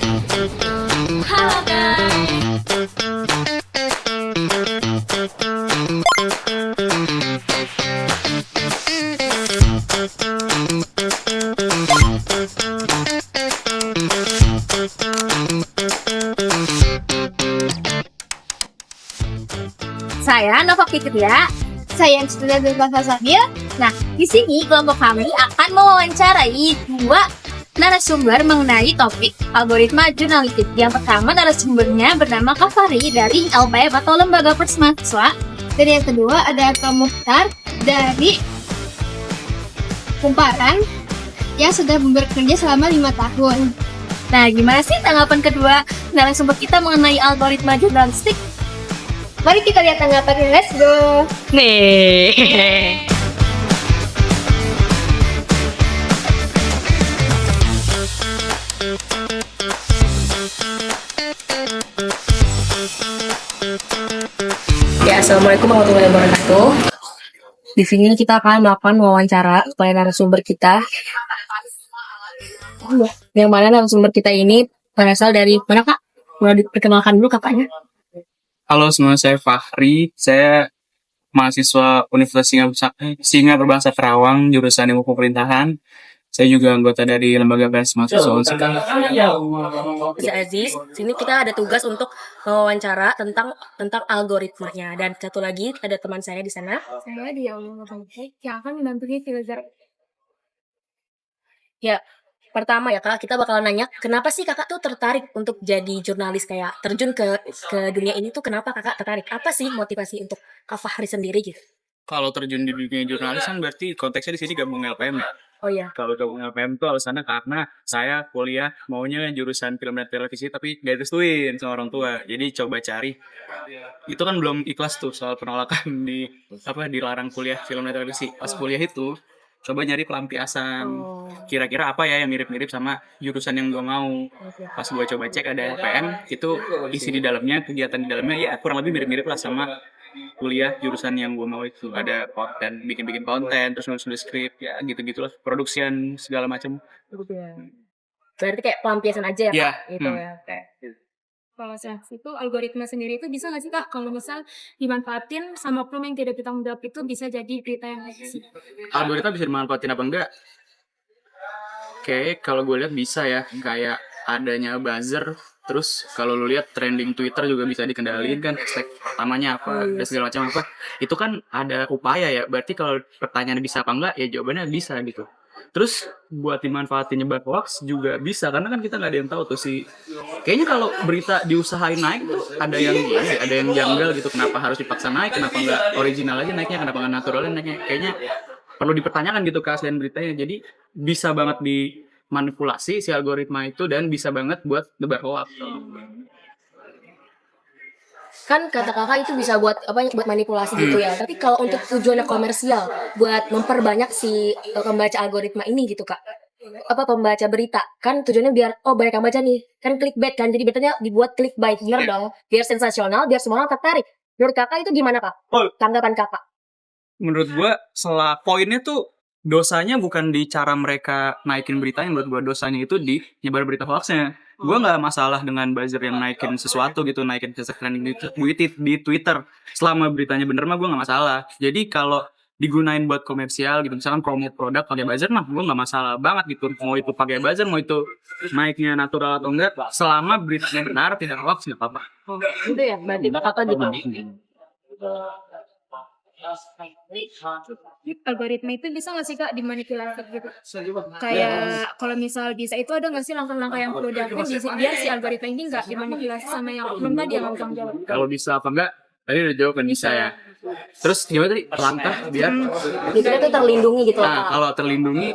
Halo guys. Saya Nova Fitria. Saya Student Zulfa Sabil. Nah, di sini kelompok kami akan mewawancarai dua narasumber mengenai topik algoritma jurnalistik. Yang pertama narasumbernya bernama Kafari dari LPM atau Lembaga Persmahasiswa. Dan yang kedua ada Kak Mukhtar dari Kumparan yang sudah bekerja selama 5 tahun. Nah, gimana sih tanggapan kedua narasumber kita mengenai algoritma jurnalistik? Mari kita lihat tanggapannya, let's go. Nih. Ya, assalamualaikum warahmatullahi wabarakatuh. Di sini kita akan melakukan wawancara kepada narasumber kita. Yang mana narasumber kita ini berasal dari mana, Kak? Boleh diperkenalkan dulu kakaknya. Halo semua, saya Fahri. Saya mahasiswa Universitas Singa Berbangsa Karawang, jurusan Ilmu Pemerintahan. Saya juga anggota dari Lembaga Mahasiswa Unsur. Bisa Aziz, sini kita ada tugas untuk wawancara tentang algoritmanya. Dan satu lagi ada teman saya di sana. Saya dia yang akan mendampingi Filzer. Ya, pertama ya Kak, kita bakal nanya, kenapa sih Kakak tuh tertarik untuk jadi jurnalis, kayak terjun ke dunia ini tuh kenapa Kakak tertarik? Apa sih motivasi untuk Kak Fahri sendiri gitu? Kalau terjun di dunia jurnalis kan berarti konteksnya di sini gabung LPM ya. Oh iya. Kalau gabung LPM tuh alasannya karena saya kuliah maunya jurusan film dan televisi tapi gak direstuin sama orang tua. Jadi coba cari. Itu kan belum ikhlas tuh soal penolakan dilarang kuliah film dan televisi. Pas kuliah itu coba nyari pelampiasan. Kira-kira apa ya yang mirip-mirip sama jurusan yang gue mau. Pas gue coba cek ada LPM, itu isi di dalamnya, kegiatan di dalamnya ya kurang lebih mirip-mirip lah sama kuliah jurusan yang gue mau itu. Ada konten, bikin konten, terus nulis skrip, ya gitu-gitulah, produksian segala macam. Berarti kayak pelampiasan aja ya, Ya, Kak? Gitu ya. Oke. Kalau saya itu algoritma sendiri itu bisa nggak sih Kak kalau misal dimanfaatin sama oknum yang tidak bertanggung jawab itu bisa jadi berita yang Algoritma bisa dimanfaatin apa enggak? Oke, kalau gue lihat bisa ya, kayak adanya buzzer. Terus kalau lu lihat trending Twitter juga bisa dikendaliin kan, hashtag pertamanya apa, dan segala macam apa. Itu kan ada upaya ya, berarti kalau pertanyaan bisa apa enggak, ya jawabannya bisa gitu. Terus buat dimanfaatin nyebar hoax juga bisa, karena kan kita nggak ada yang tahu tuh sih. Kayaknya kalau berita diusahain naik tuh ada yang janggal gitu, kenapa harus dipaksa naik, kenapa nggak original aja naiknya, kenapa nggak natural naiknya. Kayaknya perlu dipertanyakan gitu keaslian beritanya. Jadi bisa banget dimanipulasi si algoritma itu dan bisa banget buat nebar hoax. Kan kata kakak itu bisa buat manipulasi gitu ya. Tapi kalau untuk tujuannya komersial, buat memperbanyak si pembaca algoritma ini gitu Kak. Pembaca berita kan tujuannya biar banyak yang baca nih. Kan clickbait kan, jadi beritanya dibuat clickbait, bener dong. Biar sensasional, biar semua orang tertarik. Menurut kakak itu gimana Kak? Tanggapan kakak? Menurut gua poinnya tuh dosanya bukan di cara mereka naikin beritanya. Menurut gua dosanya itu di nyebar berita hoaxnya. Gua nggak masalah dengan buzzer yang naikin sesuatu gitu, naikin trending di Twitter. Selama beritanya bener mah gua nggak masalah. Jadi kalau digunain buat komersial gitu, misalkan promote produk pakai buzzer mah gua nggak masalah banget gitu. Mau itu pakai buzzer, mau itu naiknya natural atau enggak, selama beritanya benar tidak hoax nggak apa-apa. Itu ya, berarti kakak gitu. algoritma itu bisa nggak sih Kak dimanipulasi gitu? Kayak kalau misal bisa itu ada nggak sih langkah-langkah yang perlu dilakukan biar si algoritma ini nggak dimanipulasi sama yang oknum tadi yang bertanggung jawab? Kalau bisa apa enggak? Tadi udah jawab kan bisa ya. Terus gimana tadi? Langkah biar Kita tuh terlindungi gitu Nah, Kak. kalau terlindungi,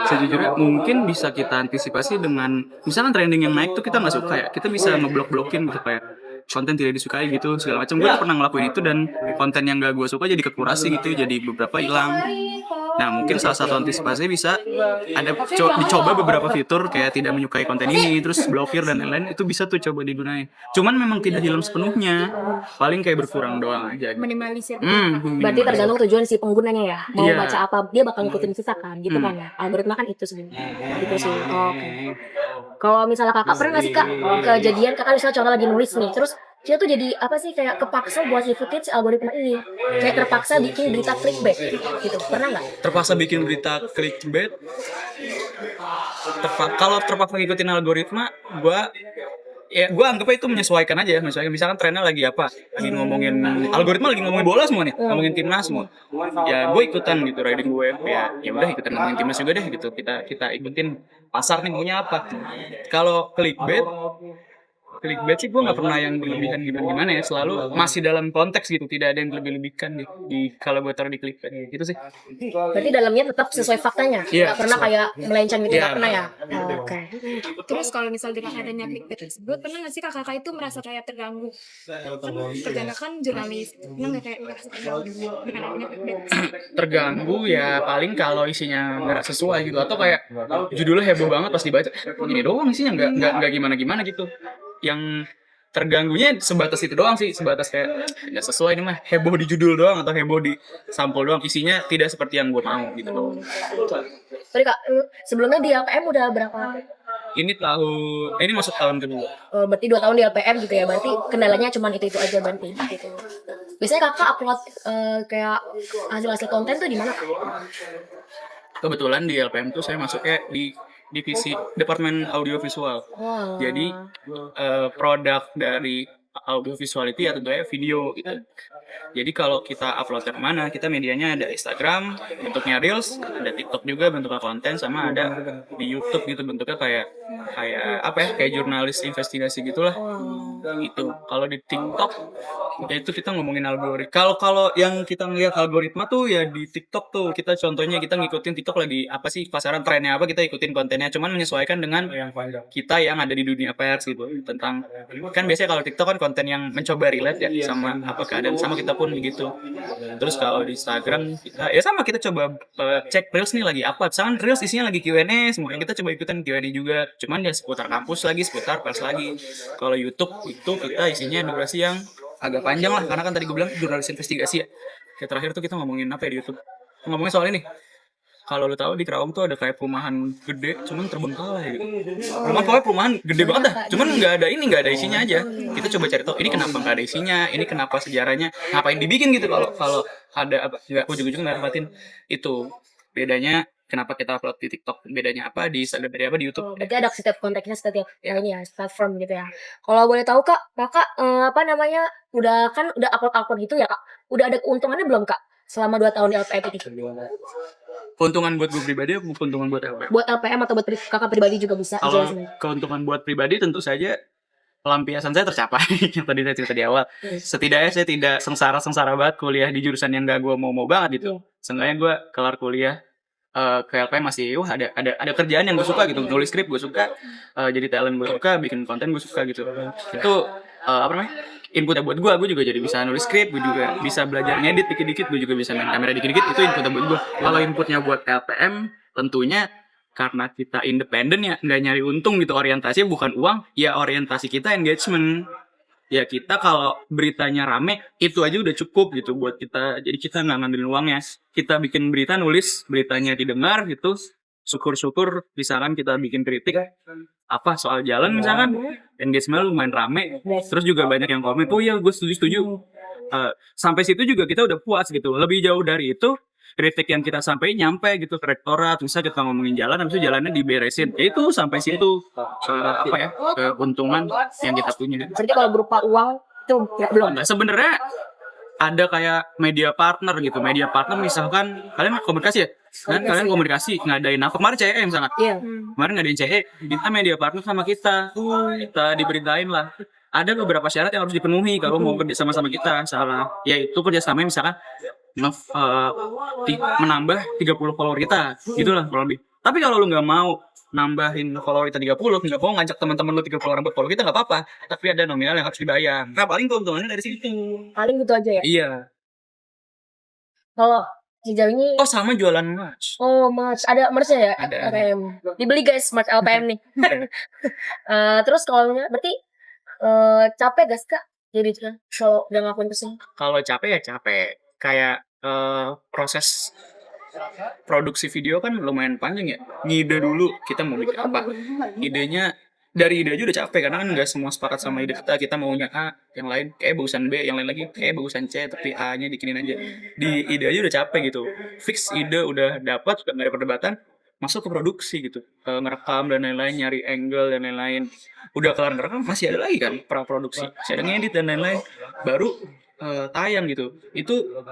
sejujurnya mungkin bisa kita antisipasi dengan misalkan trending yang naik tuh kita nggak suka ya, kita bisa ngeblok-blokin gitu kayak konten tidak disukai gitu segala macam. Gue pernah ngelakuin itu dan konten yang gak gue suka jadi kekurasi gitu, jadi beberapa hilang. Nah, mungkin salah satu antisipasi bisa ada dicoba beberapa fitur kayak tidak menyukai konten ini, terus blokir dan lain-lain, itu bisa tuh coba digunain. Cuman memang tidak hilang sepenuhnya, paling kayak berkurang doang aja. Minimalisir. Berarti tergantung tujuan si penggunanya ya. Mau Iya. baca apa, dia bakal ngikutin kita kan, gitu kan ya. Algoritma kan itu sebenarnya. Gitu sih. Oke. Kalau misalnya kakak pernah nggak sih kak kejadian kakak misalnya contoh lagi nulis nih, terus dia tuh jadi apa sih kayak kepaksa buat ngikutin si algoritma ini, kayak terpaksa bikin berita clickbait gitu, pernah nggak? Terpaksa bikin berita clickbait. Kalau terpaksa ngikutin algoritma, gua anggapnya itu menyesuaikan aja. Misalkan trennya lagi apa, lagi ngomongin algoritma, lagi ngomongin bola semua nih, ngomongin timnas semua, ya gue ikutan gitu, riding gue ya udah ikutan ngomongin timnas juga deh gitu, kita ikutin pasar nih maunya apa. Kalau clickbait sih gue nggak pernah yang berlebihan gimana ya, selalu masih dalam konteks gitu, tidak ada yang lebih-lebihkan di kalau gue taruh di clickbait gitu sih. Berarti dalamnya tetap sesuai faktanya, Iya. nggak pernah kayak melenceng gitu, Iya. nggak pernah ya. Oke. Terus kalau misal dengan adanya clickbait tersebut, pernah nggak sih kakak itu merasa kayak terganggu? Kerjanya kan jurnalis, pernah nggak kayak merasa terganggu dengan adanya clickbait? Terganggu ya paling kalau isinya nggak sesuai gitu, atau kayak judulnya heboh banget pas dibaca, ini doang isinya nggak gimana gitu. Yang terganggunya sebatas itu doang sih, sebatas kayak nggak sesuai, ini mah heboh di judul doang atau heboh di sampul doang, isinya tidak seperti yang gue mau gitu doang. Sorry kak, sebelumnya di LPM udah berapa? Ini masuk tahun kedua. Berarti 2 tahun di LPM gitu ya, berarti kendalanya cuma itu aja berarti gitu. Biasanya kakak upload kayak hasil konten tuh di mana kak? Kebetulan di LPM tuh saya masuknya di divisi Departemen Audiovisual. Wow. Jadi produk dari audiovisual itu ya tentunya video gitu. Jadi kalau kita upload ke mana, kita medianya ada Instagram, bentuknya Reels, ada TikTok juga bentuknya konten, sama ada di YouTube gitu bentuknya kayak apa ya, kayak jurnalis investigasi gitulah. Gitu. Kalau di TikTok ya itu kita ngomongin algoritma. Kalau yang kita ngelihat algoritma tuh ya di TikTok tuh kita contohnya kita ngikutin TikTok lagi apa sih pasaran, trennya apa, kita ikutin kontennya, cuman menyesuaikan dengan kita yang ada di dunia pers gitu, tentang kan biasanya kalau TikTok kan konten yang mencoba relate ya sama apa keadaan, sama kita pun begitu. Terus kalau di Instagram kita ya sama, kita coba cek Reels nih lagi apa, misalkan Reels isinya lagi Q&A semua, yang kita coba ikutan Q&A juga, cuman ya seputar kampus lagi, seputar pers lagi. Kalau YouTube itu kita isinya durasi yang agak panjang lah, karena kan tadi gue bilang jurnalis investigasi ya. Kayak terakhir tuh kita ngomongin apa ya di YouTube, ngomongin soal ini. Kalau lu tahu di Kerawang tuh ada kayak perumahan gede, cuman terbengkalai gitu. Perumahan gede banget dah, cuman nggak ada isinya aja. Kita coba cari tahu ini kenapa nggak ada isinya, ini kenapa sejarahnya, ngapain dibikin gitu. Kalau ada apa, nggak, ujung-ujung nggak dapatin itu. Bedanya kenapa kita upload di TikTok, bedanya apa di Instagram, bedanya apa di YouTube. Berarti ada setiap konteksnya setiap ini ya, platform gitu ya. Kalau boleh tahu kak, kakak apa namanya udah upload gitu ya kak. Udah ada keuntungannya belum kak selama 2 tahun di LPM ini? Keuntungan buat gue pribadi apa keuntungan buat LPM? Buat LPM atau buat kakak pribadi juga bisa. Kalau jelasin. keuntungan buat pribadi tentu saja pelampiasan saya tercapai yang tadi saya cerita di awal. Setidaknya saya tidak sengsara banget kuliah di jurusan yang gak gue mau banget gitu. Seenggaknya gue kelar kuliah ke LPM masih ada kerjaan yang gue suka gitu, nulis skrip gue suka, jadi talent gue suka, bikin konten gue suka gitu. Itu apa namanya, inputnya buat gue juga jadi bisa nulis skrip, gue juga bisa belajar ngedit dikit-dikit, gue juga bisa main kamera dikit-dikit, itu inputnya buat gue. Kalau inputnya buat LPM tentunya karena kita independen ya, nggak nyari untung gitu, orientasinya bukan uang, ya orientasi kita engagement. Ya kita kalau beritanya rame itu aja udah cukup gitu buat kita, jadi kita nggak ngambilin uangnya, kita bikin berita, nulis beritanya didengar gitu, syukur-syukur. Misalkan kita bikin kritik apa soal jalan misalkan, engagement lumayan rame, terus juga banyak yang komen, oh iya gue setuju. Sampai situ juga kita udah puas gitu. Lebih jauh dari itu, kritik yang kita sampai nyampe gitu ke rektorat, misalnya kita ngomongin jalan, habis itu jalannya diberesin, ya itu sampai situ apa ya, keuntungan yang kita punya. Berarti kalau berupa uang itu belum. Nah, sebenarnya ada kayak media partner gitu. Media partner misalkan kalian komunikasi ya, kan kalian komunikasi ngadain apa kemarin CE misalkan. Iya. Kemarin ngadain CE, kita media partner sama kita diberitain lah. Ada beberapa syarat yang harus dipenuhi kalau mau kerja sama kita, salah. Yaitu kerjasama misalkan menambah 30 follower kita, gitulah kurang lebih. Tapi kalau lu nggak mau nambahin follower kita 30, nggak mau ngajak teman-teman lu 30 orang buat follow kita, nggak apa-apa. Tapi ada nominal yang harus dibayar. Nah paling keuntungannya dari situ. Paling gitu aja ya. Iya. Kalau Sejauh ini Oh sama jualan merch. merch, ada merchnya ya? Ada. LPM. Dibeli guys merch LPM nih. Terus kalau berarti capek gak sih Kak? Jadi kan kalau udah ngelakuin kesini. Kalau capek ya capek. Kayak proses produksi video kan lumayan panjang ya. Ngide dulu kita mau bikin apa. Dari ide aja udah capek karena kan nggak semua sepakat sama ide kita maunya A, yang lain kayak bagusan B, yang lain lagi kayak bagusan C, tapi A-nya dikinin aja. Di ide aja udah capek gitu. Fix ide udah dapat, sudah nggak ada perdebatan, masuk ke produksi gitu. Ngerekam dan lain-lain, nyari angle dan lain-lain. Udah kelar ngerekam masih ada lagi kan pra produksi, masih ada ngedit dan lain-lain. Baru tayang gitu. Itu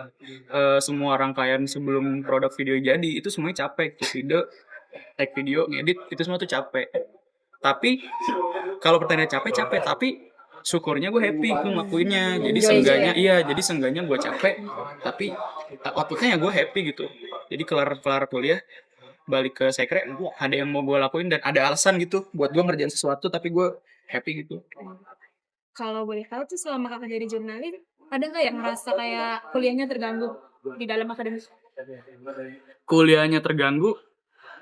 semua rangkaian sebelum produk video jadi itu semuanya capek. Take video, ngedit itu semua tuh capek. Tapi kalau pertanyaan capek, tapi syukurnya gue happy gue ngelakuinnya. Jadi seenggaknya gue capek, tapi outputnya ya gue happy gitu. Jadi kelar kuliah, balik ke sekre, ada yang mau gue lakuin dan ada alasan gitu buat gue ngerjain sesuatu, tapi gue happy gitu. Kalau boleh tahu tuh selama kakak jadi jurnalis, ada nggak yang ngerasa kayak kuliahnya terganggu di dalam akademik? Kuliahnya terganggu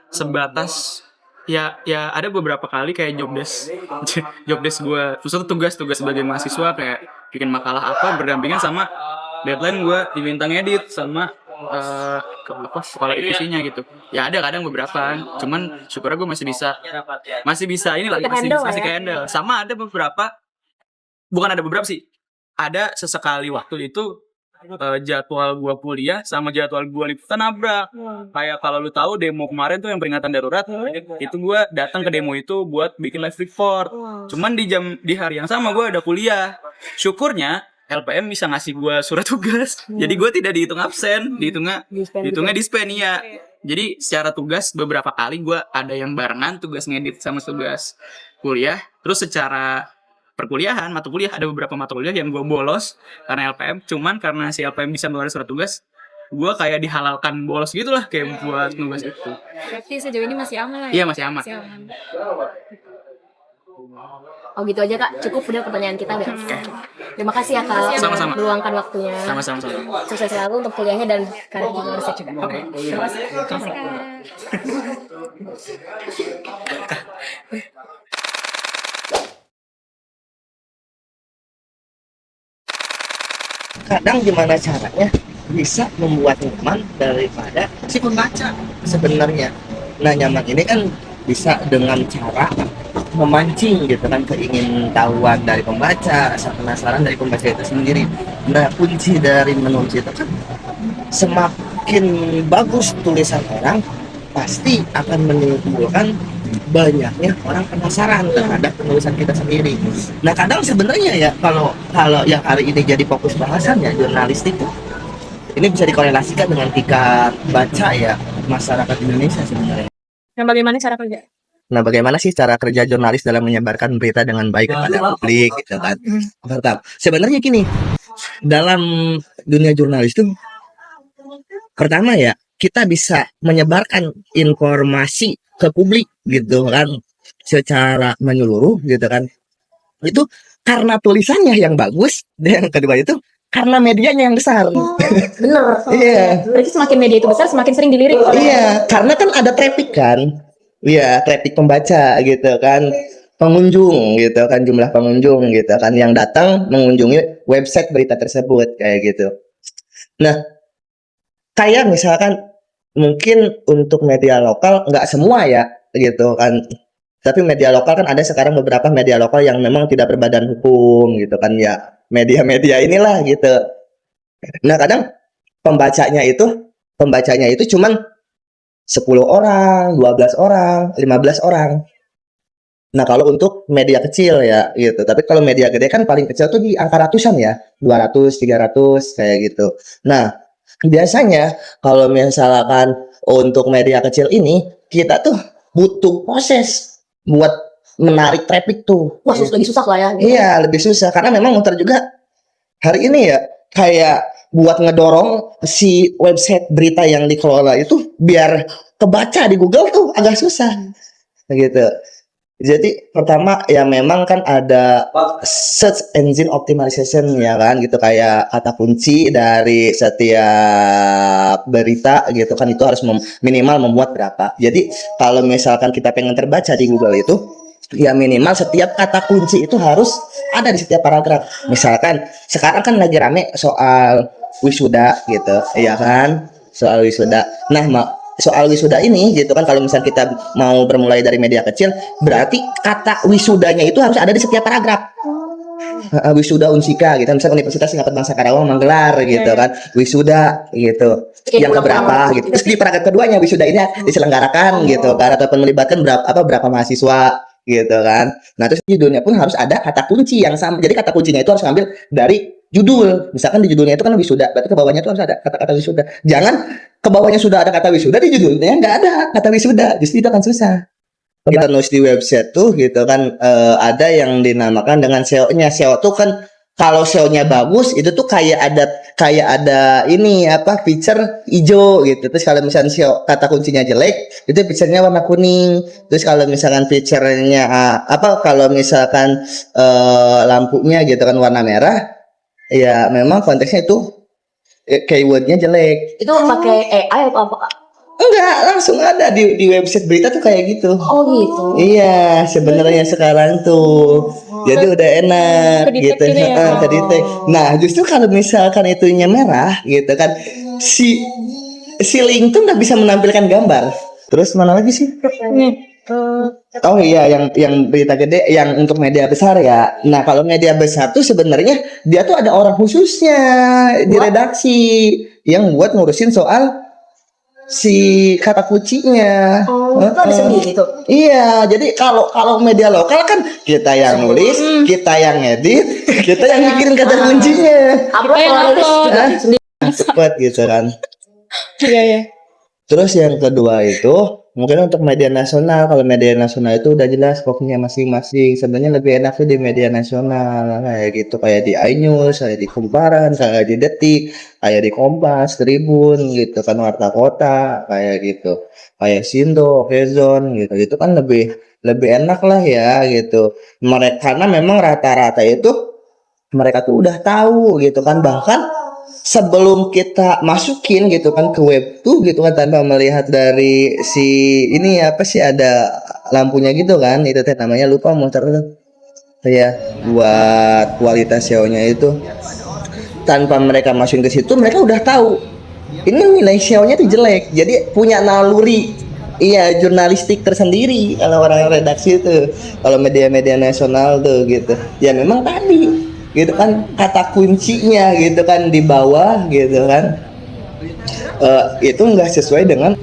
sebatas ya ada beberapa kali kayak job desk gue, khususnya tugas sebagai mahasiswa kayak bikin makalah apa berdampingan sama deadline gue diminta ngedit sama kepala divisinya gitu. Ya ada kadang beberapa, cuman syukurnya gue masih bisa ini lagi masih handle. Sama ada beberapa, bukan ada beberapa sih, ada sesekali waktu itu jadwal gua kuliah sama jadwal gua liputan nabrak. Kayak kalau lu tahu demo kemarin tuh yang peringatan darurat, itu gua datang ke demo itu buat bikin live report. Cuman di hari yang sama gua ada kuliah. Syukurnya LPM bisa ngasih gua surat tugas. Jadi gua tidak dihitung absen, dihitungnya dispen ya. Jadi secara tugas beberapa kali gua ada yang barengan tugas ngedit sama tugas kuliah. Terus secara perkuliahan, mata kuliah ada beberapa mata kuliah yang gue bolos karena LPM, cuman karena si LPM bisa ngeluarin surat tugas, gue kayak dihalalkan bolos gitulah kayak buat nugas itu. Berarti sejauh ini masih aman lah ya? Iya masih aman. Oh gitu aja Kak, cukup udah pertanyaan kita guys. Terima kasih ya Kak, Sama-sama. meluangkan waktunya. Sama-sama. Sukses selalu untuk kuliahnya dan karir jurnalisnya juga. Oke. Terima kasih. Kadang gimana caranya bisa membuat nyaman daripada si pembaca sebenarnya. Nah nyaman ini kan bisa dengan cara memancing gitu kan keingintahuan dari pembaca, rasa penasaran dari pembaca itu sendiri. Nah kunci dari menulis itu kan semakin bagus tulisan orang pasti akan menimbulkan banyaknya orang penasaran terhadap penulisan kita sendiri. Nah kadang sebenarnya ya kalau yang hari ini jadi fokus bahasannya jurnalistik ini bisa dikorelasikan dengan tingkat baca ya masyarakat Indonesia sebenarnya. Yang bagaimana cara kerja? Nah bagaimana sih cara kerja jurnalis dalam menyebarkan berita dengan baik kepada publik gitu kan? Mantap. Sebenarnya gini, dalam dunia jurnalis itu pertama ya kita bisa menyebarkan informasi ke publik gitu kan secara menyeluruh gitu kan, itu karena tulisannya yang bagus, dan yang kedua itu karena medianya yang besar. Bener. Iya. Berarti semakin media itu besar, semakin sering dilirik oleh... Iya, karena kan ada traffic kan. Iya, traffic pembaca gitu kan. Pengunjung gitu kan, jumlah pengunjung gitu kan yang datang mengunjungi website berita tersebut kayak gitu. Nah, kayak misalkan mungkin untuk media lokal nggak semua ya gitu kan. Tapi media lokal kan ada sekarang beberapa media lokal yang memang tidak berbadan hukum gitu kan ya. Media-media inilah gitu. Nah, kadang pembacanya itu cuman 10 orang, 12 orang, 15 orang. Nah, kalau untuk media kecil ya gitu. Tapi kalau media gede kan paling kecil tuh di angka ratusan ya. 200, 300 kayak gitu. Nah, biasanya kalau misalkan untuk media kecil ini kita tuh butuh proses buat menarik traffic tuh. Wah, lebih susah lah ya. Gitu. Iya, lebih susah karena memang muter juga hari ini ya kayak buat ngedorong si website berita yang dikelola itu biar kebaca di Google tuh agak susah gitu. Jadi pertama ya memang kan ada search engine optimization ya kan gitu, kayak kata kunci dari setiap berita gitu kan itu harus minimal memuat berapa. Jadi kalau misalkan kita pengen terbaca di Google itu ya minimal setiap kata kunci itu harus ada di setiap paragraf. Misalkan sekarang kan lagi rame soal wisuda gitu ya kan, soal wisuda. Nah, soal wisuda ini gitu kan, kalau misalnya kita mau bermulai dari media kecil berarti kata wisudanya itu harus ada di setiap paragraf. Wisuda Unsika gitu, misalnya Universitas Singapura Bangsa Karawang menggelar gitu kan wisuda gitu yang keberapa gitu. Terus di paragraf keduanya wisuda ini diselenggarakan gitu kan, ataupun melibatkan berapa mahasiswa gitu kan. Nah terus judulnya pun harus ada kata kunci yang sama, jadi kata kuncinya itu harus ngambil dari judul. Misalkan di judulnya itu kan wisuda, berarti ke bawahnya itu harus ada kata-kata wisuda. Jangan ke bawahnya sudah ada kata wisuda, di judulnya nggak ada kata wisuda, justru itu akan susah. Kita nulis di website tuh gitu kan, ada yang dinamakan dengan SEO-nya. SEO tuh kan kalau SEO-nya bagus itu tuh kayak ada ini apa feature hijau gitu. Terus kalau misalnya SEO kata kuncinya jelek itu feature-nya warna kuning. Terus kalau misalkan feature-nya kalau misalkan lampunya gitu kan warna merah, ya memang konteksnya itu keywordnya jelek. Itu pakai AI atau apa, Kak? Enggak, langsung ada di website berita tuh kayak gitu. Oh gitu. Iya, sebenarnya sekarang tuh. Jadi udah enak Kedetek gitu. gitu ya? Kedetek. Nah, justru kalau misalkan itunya merah gitu kan, si link tuh nggak bisa menampilkan gambar. Terus mana lagi sih? Oh iya, yang berita gede, yang untuk media besar ya. Nah, kalau media besar tuh sebenarnya dia tuh ada orang khususnya di redaksi yang buat ngurusin soal si kata kuncinya. Itu ada sendiri tuh. Iya, jadi kalau media lokal kan kita yang nulis, kita yang edit, kita yang mikirin kata kuncinya. Upload yang kalau nulis upload. juga sendiri. Cepet gitu kan. Iya ya. Terus yang kedua itu mungkin untuk media nasional. Kalau media nasional itu udah jelas skopnya masing-masing. Sebenarnya lebih enak tuh di media nasional kayak gitu, kayak di iNews, kayak di Kumparan, kayak di Detik, kayak di Kompas, Tribun gitu kan, Warta Kota kayak gitu, kayak Sindo, Kezon gitu. Itu kan lebih enak lah ya gitu. Mereka karena memang rata-rata itu mereka tuh udah tahu gitu kan, bahkan sebelum kita masukin gitu kan ke web tuh gitu kan, tanpa melihat dari si ini apa sih, ada lampunya gitu kan, itu teh namanya lupa muter ya, buat kualitas SEO-nya itu. Tanpa mereka masukin ke situ mereka udah tahu ini nilai SEO-nya tuh jelek, jadi punya naluri jurnalistik tersendiri kalau orang redaksi itu. Kalau media-media nasional tuh gitu ya memang tadi gitu kan kata kuncinya gitu kan di bawah gitu kan, itu nggak sesuai dengan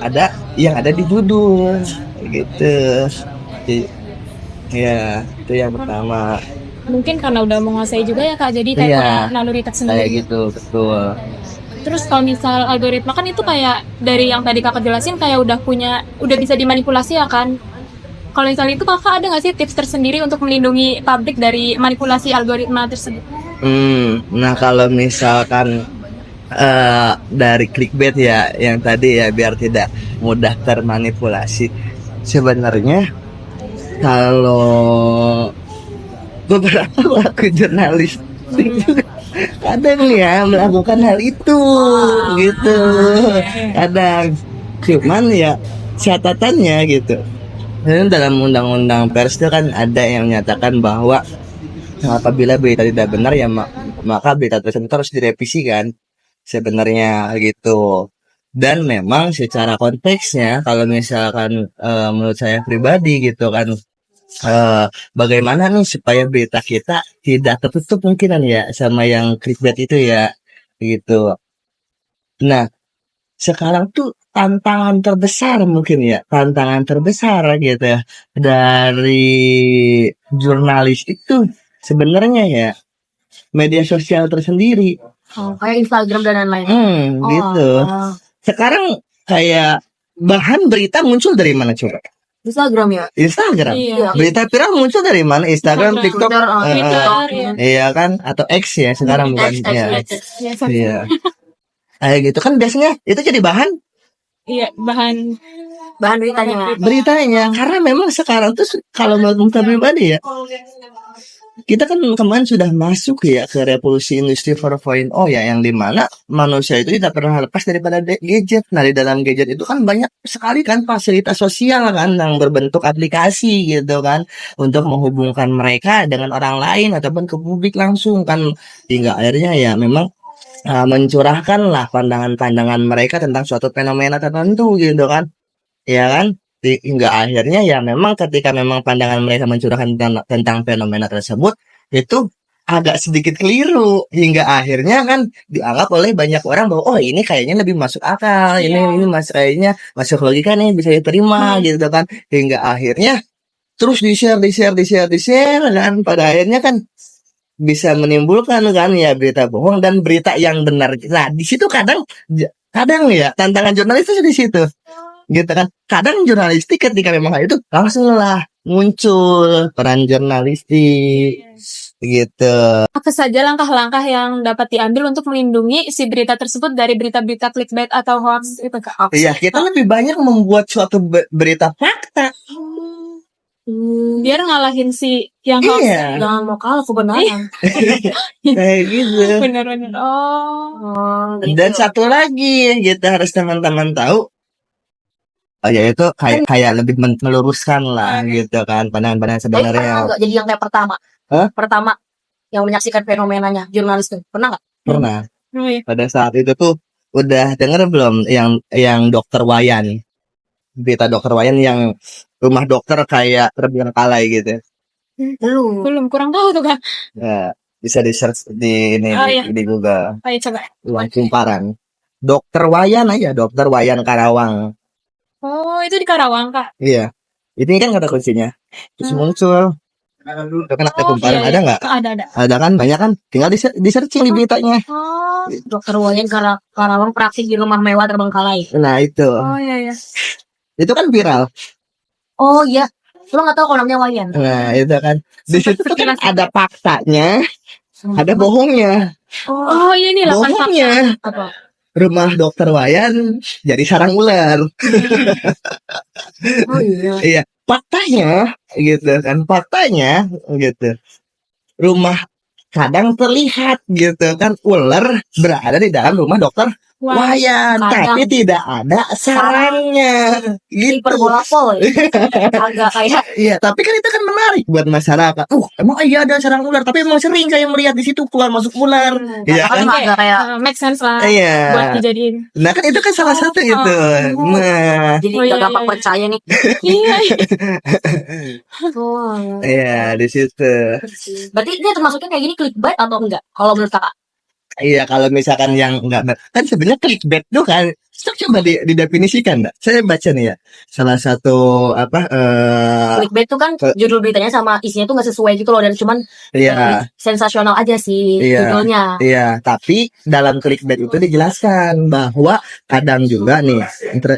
yang ada di judul gitu. Ya itu yang pertama. Mungkin karena udah menguasai juga ya Kak, jadi kayak punya naluri Kayak tersendiri. gitu, betul. Terus kalau misal algoritma kan itu kayak dari yang tadi Kakak jelasin kayak udah bisa dimanipulasi ya kan. Kalau misalnya itu Kakak ada nggak sih tips tersendiri untuk melindungi publik dari manipulasi algoritma tersebut? Nah kalau misalkan dari clickbait ya yang tadi ya, biar tidak mudah termanipulasi. Sebenarnya kalau beberapa pelaku jurnalis juga kadang ya melakukan hal itu gitu, kadang cuman ya catatannya gitu. Dan dalam undang-undang pers itu kan ada yang menyatakan bahwa apabila berita tidak benar ya maka berita tersebut harus direvisi kan sebenarnya gitu. Dan memang secara konteksnya kalau misalkan menurut saya pribadi gitu kan, bagaimana nih supaya berita kita tidak tertutup mungkinan ya sama yang clickbait itu ya gitu. Nah sekarang tuh tantangan terbesar gitu ya dari jurnalis itu sebenarnya ya media sosial tersendiri. Kayak Instagram dan lain-lain. Gitu. Sekarang kayak bahan berita muncul dari mana coba? Instagram ya. Instagram. Iya. Berita viral muncul dari mana? Instagram, TikTok. Twitter, ya. Iya kan? Atau X ya sekarang bukan ya. Ya, Iya. Kayak gitu kan biasanya itu jadi bahan. Iya, bahan Bahan beritanya. beritanya. Karena memang sekarang tuh kalau menurut saya pribadi ya, kita kan kemarin sudah masuk ya ke revolusi industri 4.0 ya, yang dimana manusia itu tidak pernah lepas daripada gadget. Nah, di dalam gadget itu kan banyak sekali kan fasilitas sosial kan yang berbentuk aplikasi gitu kan, untuk menghubungkan mereka dengan orang lain ataupun ke publik langsung kan, hingga akhirnya ya memang mencurahkan lah pandangan-pandangan mereka tentang suatu fenomena tertentu gitu kan, ya kan. Hingga akhirnya ya memang ketika memang pandangan mereka mencurahkan tentang fenomena tersebut itu agak sedikit keliru, hingga akhirnya kan dianggap oleh banyak orang bahwa oh ini kayaknya lebih masuk akal, ini masuk kayaknya masuk logika nih, bisa diterima gitu kan, hingga akhirnya terus di share kan, pada akhirnya kan bisa menimbulkan kan ya berita bohong dan berita yang benar. Nah, di situ kadang ya tantangan jurnalis itu di situ. Gitu kan. Kadang jurnalistik ketika memang hal itu langsung lah muncul peran jurnalistik gitu. Apa saja langkah-langkah yang dapat diambil untuk melindungi si berita tersebut dari berita-berita clickbait atau hoax itu Kak? Iya, kita lebih banyak membuat suatu berita fakta. Biar ngalahin si yang hoax. Iya, Jangan mau kalah kebenaran. kayak gitu. Benar-benar. Oh. Dan satu lagi kita harus teman-teman tahu, yaitu kayak lebih meluruskan lah gitu kan pandangan-pandangan Pernah sebenarnya. nggak jadi yang kayak pertama? Hah? Pertama yang menyaksikan fenomenanya jurnalis tuh. Pernah nggak? Pernah. Oh iya. Pada saat itu tuh udah denger belum yang dokter Wayan, berita dokter Wayan yang rumah dokter kayak terbengkalai gitu. Belum kurang tahu tuh Kak. Ya, bisa di search di ini Oh, iya. di Google. Ayo coba. Uang kumparan. Dokter Wayan aja, dokter Wayan Karawang. Oh, itu di Karawang Kak. Iya. Ini kan kata kuncinya. Terus muncul. Udah kan ada kumparan, iya, ada nggak? Ada. Ada kan, banyak kan? Tinggal di searching di beritanya. Oh. Dokter Wayan Karawang praktik di rumah mewah terbengkalai. Nah itu, Oh iya. itu kan viral. Oh iya. Lo nggak tahu kalau namanya Wayan? Nah itu kan, di situ tuh kan ada faktanya, ada bohongnya. Oh iya nih 8 fakta. Bohongnya, Apa? rumah dokter Wayan jadi sarang ular. Oh iya. Iya, faktanya gitu kan, faktanya gitu. Rumah kadang terlihat gitu kan ular berada di dalam rumah dokter Wah. Wayan, Kadang. tapi tidak ada sarangnya gitu. Hiperbolapol. Agak kayak Iya, tapi kan itu kan menarik buat masyarakat. Emang iya ada sarang ular, tapi emang sering saya melihat di situ keluar masuk ular. Iya kan? agak kayak Make sense lah. Iya. Buat dijadiin. Nah kan itu kan salah satu gitu. Nah, jadi Oh, iya, gak gampang iya. percaya nih. Iya. Oh, iya di situ. berarti ini termasuknya kayak gini clickbait atau enggak? Kalau menurut kakak? Iya kalau misalkan yang enggak kan sebenarnya clickbait tuh kan. Coba didefinisikan enggak? Saya baca nih ya. Salah satu Clickbait tuh kan judul beritanya sama isinya tuh nggak sesuai gitu loh dan cuman iya. sensasional aja sih Iya. judulnya. Iya, tapi dalam clickbait itu dijelaskan bahwa kadang juga nih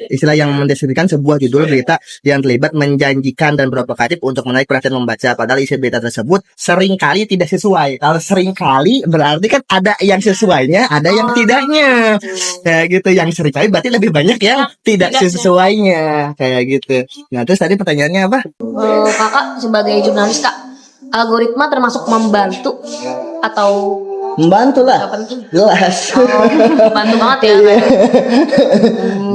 istilah yang mendeskripsikan sebuah judul berita yang terlibat menjanjikan dan provokatif untuk menarik perhatian membaca, padahal isi berita tersebut seringkali tidak sesuai. Kalau seringkali berarti kan ada yang sesuainya, ada yang tidaknya. Kayak gitu, yang seringkali berarti lebih banyak yang tidak sesuainya kayak gitu. Nah, terus tadi pertanyaannya apa? Kakak sebagai jurnalis kak, algoritma termasuk membantu atau Membantu lah. nggak penting? Jelas. Membantu banget ya. Iya.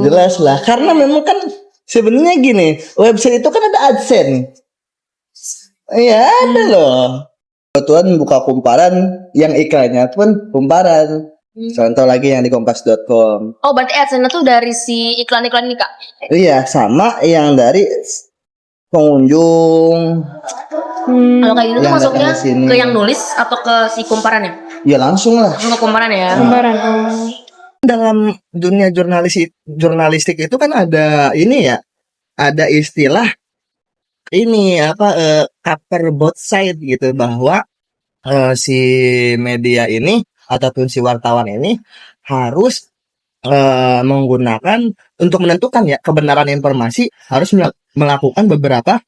Jelas lah, karena memang kan sebenarnya gini, website itu kan ada AdSense. Iya, ada loh. Kebetulan buka kumparan yang iklannya pun kumparan. Contoh lagi yang di kompas.com. Oh berarti AdSense tuh dari si iklan-iklan ini kak? Iya, sama yang dari pengunjung. Kalau kayak gitu tuh Yang masuknya datang ke sini. ke yang nulis atau ke si kumparannya? Ya langsung lah. Langsung ke kumparan ya. Gambaran. Oh. Dalam dunia jurnalistik itu kan ada ini ya, ada istilah ini cover both side gitu, bahwa si media ini ataupun si wartawan ini harus menggunakan untuk menentukan ya kebenaran informasi, harus melakukan beberapa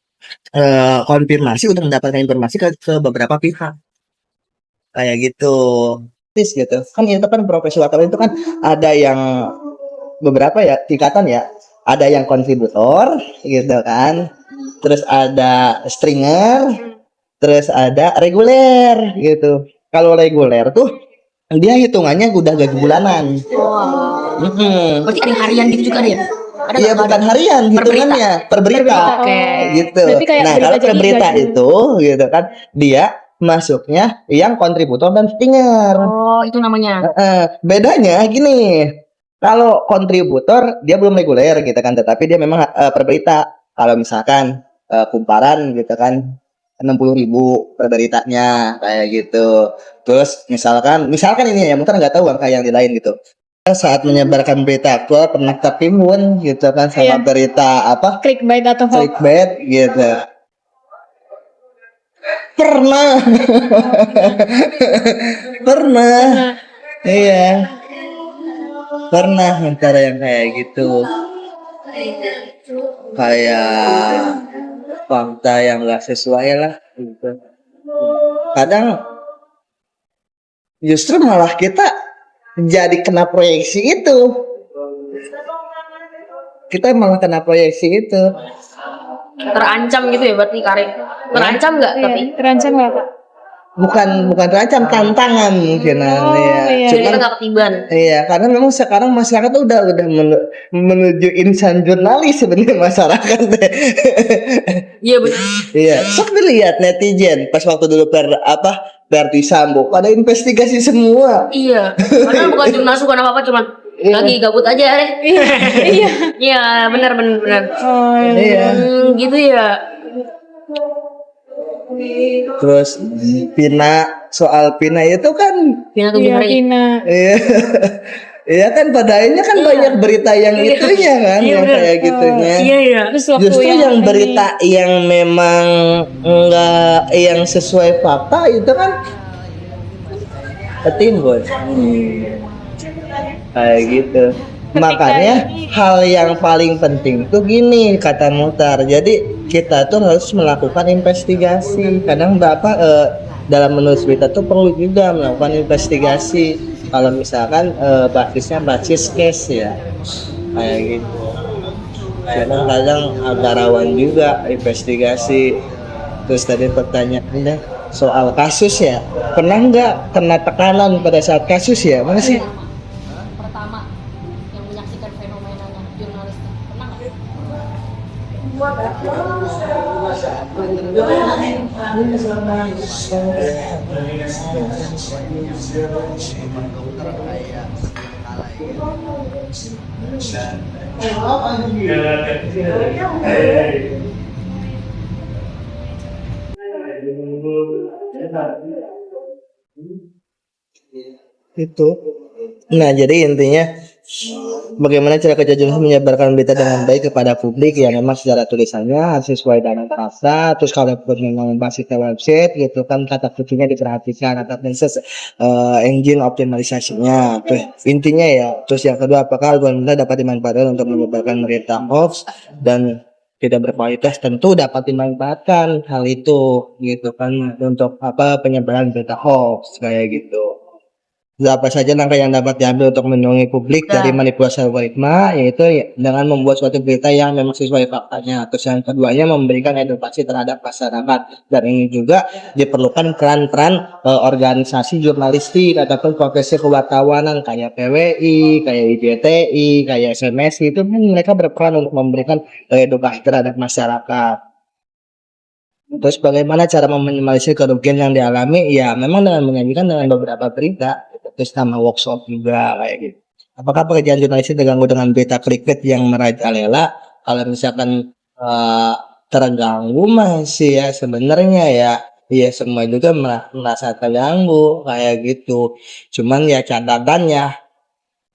konfirmasi untuk mendapatkan informasi ke beberapa pihak kayak gitu. Gitu kan, itu kan profesi wartawan itu kan ada yang beberapa ya tingkatan ya, ada yang kontributor gitu kan, terus ada stringer, terus ada reguler gitu. Kalau reguler tuh dia hitungannya udah gaji bulanan. Mm-mm. Berarti ada yang harian gitu juga ada ya? Ada Iya, nggak? bukan Ada. harian hitungannya per berita. Oke. Gitu. Berarti kayak Nah, berita kalau per jadi berita gaji. itu gitu kan dia masuknya yang kontributor dan stringer. Oh, itu namanya. Bedanya gini, kalau kontributor dia belum reguler gitu kan, tetapi dia memang per berita. Kalau misalkan kumparan gitu kan 60.000 per beritanya kayak gitu. Terus misalkan ini ya, mungkin nggak tahu angka yang di lain gitu. Saat menyebarkan berita aku pernah tertimbun gitu kan sama Iya. berita apa Clickbait atau hoax. clickbait gitu. Pernah. Pernah. Iya. Pernah antara yang kayak gitu. Kayak fakta yang nggak sesuai lah gitu. Kadang justru malah kita jadi kena proyeksi itu. Kita malah kena proyeksi itu. Terancam gitu ya berarti Karin. Terancam nggak tapi? Iya, terancam nggak Kak? Bukan terancam, tantangan mungkin ya. iya. Jadi kita Cuman nggak ketiban. iya, karena memang sekarang masyarakat tuh udah menuju insan jurnalis sebenarnya masyarakat. Iya benar. Iya, sok dilihat netizen pas waktu dulu Verdi Sambo pada investigasi semua. Iya. Padahal bukan jurnalis bukan apa-apa cuman lagi gabut aja deh. Iya. Iya benar. Oh, Iya. Gitu ya. Terus soal Pina itu kan Pina tujuh iya, hari. Pina. iya. Iya kan pada akhirnya kan banyak berita yang itunya kan Iya, yang bener. kayak gitunya. Iya. Terus waktu Justru yang ini- berita yang memang enggak yang sesuai fakta itu kan ketimbun. Kayak gitu. Makanya hal yang paling penting tuh gini kata Mutar. Jadi kita tuh harus melakukan investigasi. Kadang dalam menulis berita tuh perlu juga melakukan investigasi. Kalau misalkan basisnya basis case ya, kayak gitu. Kadang agak rawan juga investigasi. Terus tadi pertanyaannya soal kasus ya, pernah nggak kena tekanan pada saat kasus ya? Mana sih? Pertama yang menyaksikan fenomenanya jurnalis pernah nggak? Itu. Nah, jadi intinya bagaimana cara kerja jurnalis menyebarkan berita dengan baik kepada publik ya memang secara tulisannya harus sesuai dengan fakta. Terus kalau memang basis website gitu kan kata kuncinya diperhatikan atau engine optimalisasinya. Terus intinya ya. Terus yang kedua apakah algoritma dapat dimanfaatkan untuk menyebarkan berita hoax dan tidak berkualitas, tentu dapat dimanfaatkan hal itu gitu kan untuk penyebaran berita hoax kayak gitu. Apa saja langkah yang dapat diambil untuk melindungi publik dari manipulasi algoritma, yaitu dengan membuat suatu berita yang memang sesuai faktanya. Terus yang keduanya memberikan edukasi terhadap masyarakat, dan ini juga diperlukan peran-peran organisasi jurnalistik ataupun profesi kewartawanan kayak PWI, kayak IJTI, kayak SMSI, itu kan mereka berperan untuk memberikan edukasi terhadap masyarakat. Terus bagaimana cara meminimalisir kerugian yang dialami? Ya memang dengan menyajikan dengan beberapa berita, terus sama workshop juga kayak gitu. Apakah pekerjaan jurnalistik terganggu dengan berita clickbait yang merajalela? Kalau misalkan terganggu masih ya sebenarnya ya semua juga merasa terganggu kayak gitu. Cuman ya catatannya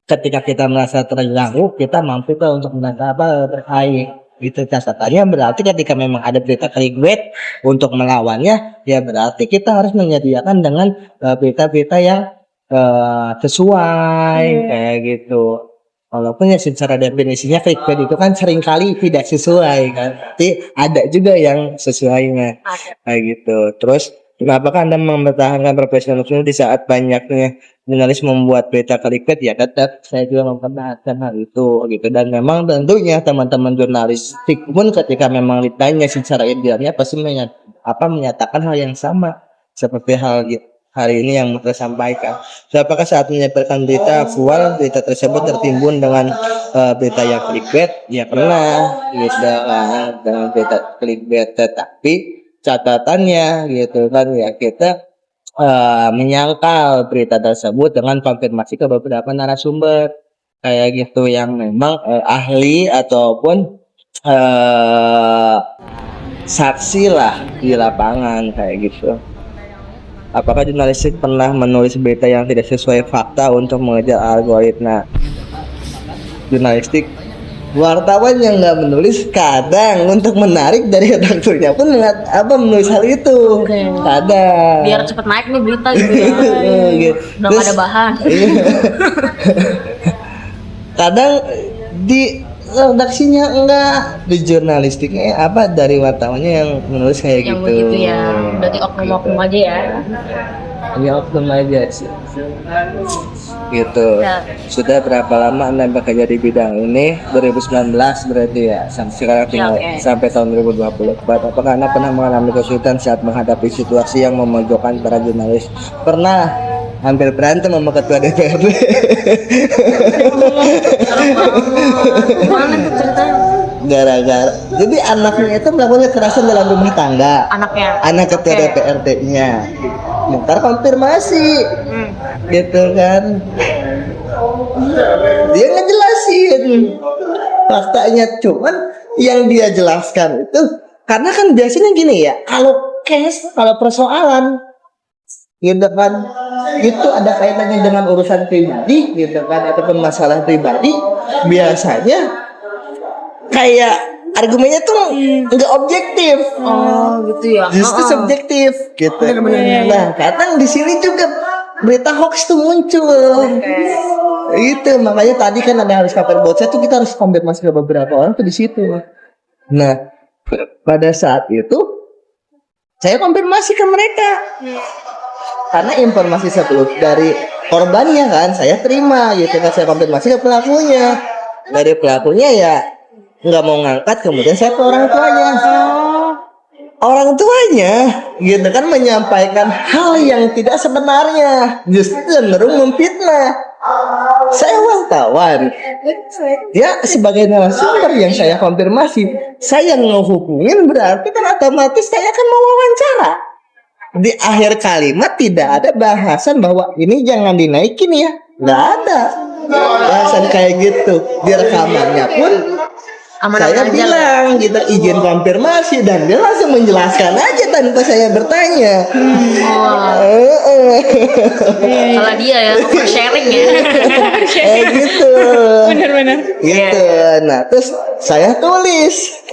ketika kita merasa terganggu kita mampu untuk merasa bersaing. Itu catatannya berarti ketika memang ada berita clickbait untuk melawannya ya berarti kita harus menyediakan dengan berita-berita yang sesuai kayak gitu. Walaupun ya secara definisinya clickbait itu kan seringkali tidak sesuai kan, tapi ada juga yang sesuainya kayak gitu. Terus apakah Anda mempertahankan profesionalisme di saat banyaknya jurnalis membuat berita clickbait, ya tetap saya juga mempertahankan hal itu gitu. Dan memang tentunya teman-teman jurnalistik pun ketika memang ditanya secara idealnya pasti menyatakan hal yang sama seperti hari ini yang mereka sampaikan. So, apakah saat menyampaikan berita aktual, berita tersebut tertimbun dengan berita yang clickbait? Ya pernah gitu kan, dengan berita clickbait, tetapi catatannya gitu kan ya kita menyangkal berita tersebut dengan konfirmasi ke beberapa narasumber kayak gitu yang memang ahli ataupun saksi lah di lapangan kayak gitu. Apakah jurnalistik pernah menulis berita yang tidak sesuai fakta untuk mengejar algoritma? Jurnalistik, wartawan yang nggak menulis kadang untuk menarik dari redakturnya pun menulis hal itu. Kadang. Biar cepet naik nih berita gitu ya. Gitu. Udah nggak ada bahan. Kadang di redaksinya enggak, di jurnalistiknya dari wartawannya yang menulis kayak Yang gitu. begitu ya. Berarti oknum-oknum aja ya. Ini oknum aja sih. Gitu. Ya. Sudah berapa lama Anda bekerja di bidang ini? 2019 berarti ya. Sampai sekarang tinggal oke. sampai tahun 2024. Apakah Anda pernah mengalami kesulitan saat menghadapi situasi yang memojokkan para jurnalis? Pernah. Hampir berantem sama ketua DPRD. Mana tuh ceritanya? Gara-gara jadi anaknya itu melakukan kekerasan dalam rumah tangga. Anaknya. Anak ketua Oke. DPRD-nya. Ntar konfirmasi. Gitu kan. Dia ngejelasin faktanya, cuman yang dia jelaskan itu karena kan biasanya gini ya, kalau persoalan gitu kan itu ada kaitannya dengan urusan pribadi gitu kan ataupun masalah pribadi, biasanya kayak argumennya tuh nggak objektif, Oh gitu ya. justru subjektif gitu. Nah kadang di sini juga berita hoax tuh muncul. Itu makanya tadi kan ada harus kabar bocah tuh kita harus konfirmasi ke beberapa orang tuh di situ. Nah pada saat itu saya konfirmasi ke mereka karena informasi sebelum dari korbannya kan saya terima gitu kan, saya konfirmasi ke pelakunya, dari pelakunya ya nggak mau ngangkat, kemudian saya ke orang tuanya gitu kan menyampaikan hal yang tidak sebenarnya, justru cenderung memfitnah. Saya wartawan ya, sebagai narasumber yang saya konfirmasi, saya ngehubungin berarti kan otomatis saya akan mewawancara. Di akhir kalimat tidak ada bahasan bahwa ini jangan dinaikin ya, nggak ada bahasan kayak gitu. Di rekamannya pun saya bilang gitu izin konfirmasi dan dia langsung menjelaskan aja tanpa saya bertanya. Kalau dia ya sharing ya. Gitu. Bener-bener. Gitu. Nah terus saya tulis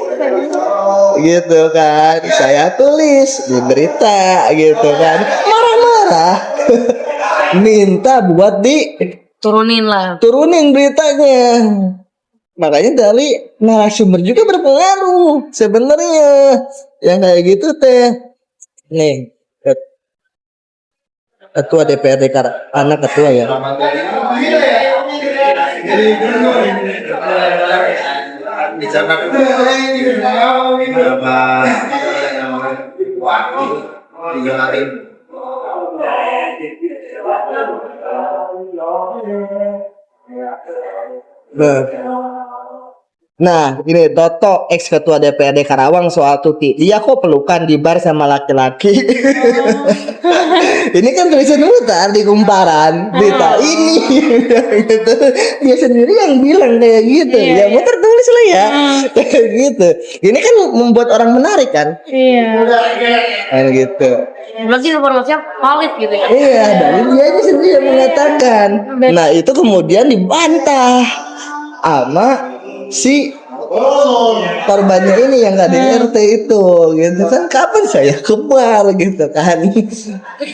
gitu kan, saya tulis di berita gitu kan, marah-marah minta buat turunin beritanya. Makanya dari narasumber juga berpengaruh sebenarnya yang kayak gitu teh. Nih ketua DPRD anak ketua ya. Nah, ini Toto ex ketua DPRD Karawang soal Tuti. Dia kok pelukan di bar sama laki-laki. Ini kan tulisan mutar di kumparan berita ini. Gitu. Dia sendiri yang bilang kayak gitu. Ya mutar tulis lah ya. Kayak gitu. Ini kan membuat orang menarik kan? Iya. Kan gitu. Berarti informasinya valid gitu ya. Iya, dari dia ini sendiri yang mengatakan. Nah, itu kemudian dibantah sama si korbannya ini yang nggak di RT itu gitu kan, kapan saya kebar gitu kan,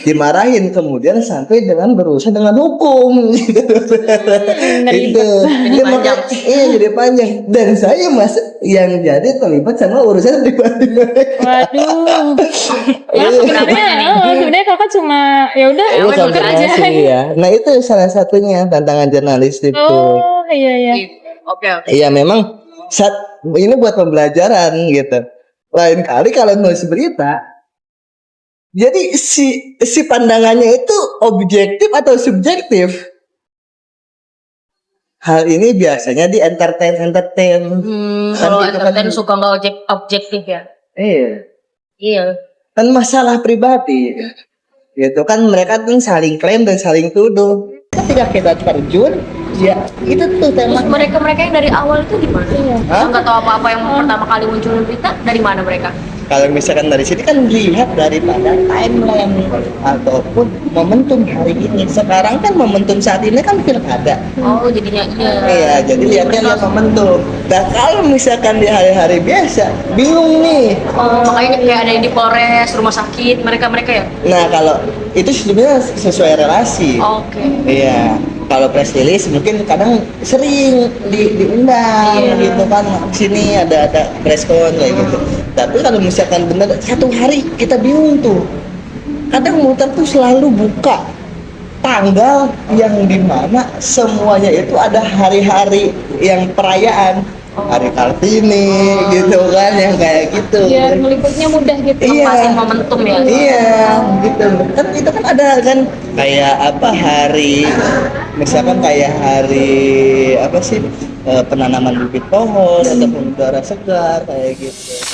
dimarahin kemudian sampai dengan berurusan dengan hukum gitu. Itu jadi panjang dan saya yang jadi terlibat sama urusan pribadi. Waduh. Ya sebenarnya kakak cuma ya udah Iya, ikut aja. konfirmasi ya. Nah itu salah satunya tantangan jurnalis itu. Oh iya iya. Oke. Iya memang ini buat pembelajaran gitu. Lain kali kalau nulis berita, jadi si pandangannya itu objektif atau subjektif. Hal ini biasanya di entertain. Kalau Kan gitu kan. entertain suka nggak objektif ya. Iya. Iya. Kan masalah pribadi gitu kan, mereka tuh saling klaim dan saling tuduh. Ketika kita terjun, ya itu tuh tema. Terus mereka yang dari awal itu gimana? Hah? Nggak tahu apa-apa yang pertama kali muncul di berita, dari mana mereka? Kalau misalkan dari sini kan dilihat daripada timeline ataupun momentum hari ini. Sekarang kan momentum saat ini kan pilkada. Oh, jadinya iya. Iya, jadi lihatnya lihat momentum. Nah kalau misalkan di hari-hari biasa, bingung nih. Oh, makanya kayak ada yang di Polres, rumah sakit, mereka ya. Nah kalau itu sebenarnya sesuai relasi. Oke. Iya, kalau press release mungkin kadang sering diundang Iya. gitu kan, sini ada press con kayak gitu. Tapi kalau misalkan bener satu hari kita bingung tuh. Kadang muter tuh selalu buka tanggal yang dimana semuanya itu ada hari-hari yang perayaan. Hari Kartini gitu kan, yang kayak gitu. Biar meliputnya mudah gitu. Lepasin momentum ya. Iya, gitu. Kan itu kan ada kan kayak apa hari, misalkan kayak hari apa sih, penanaman bibit pohon ataupun udara segar kayak gitu.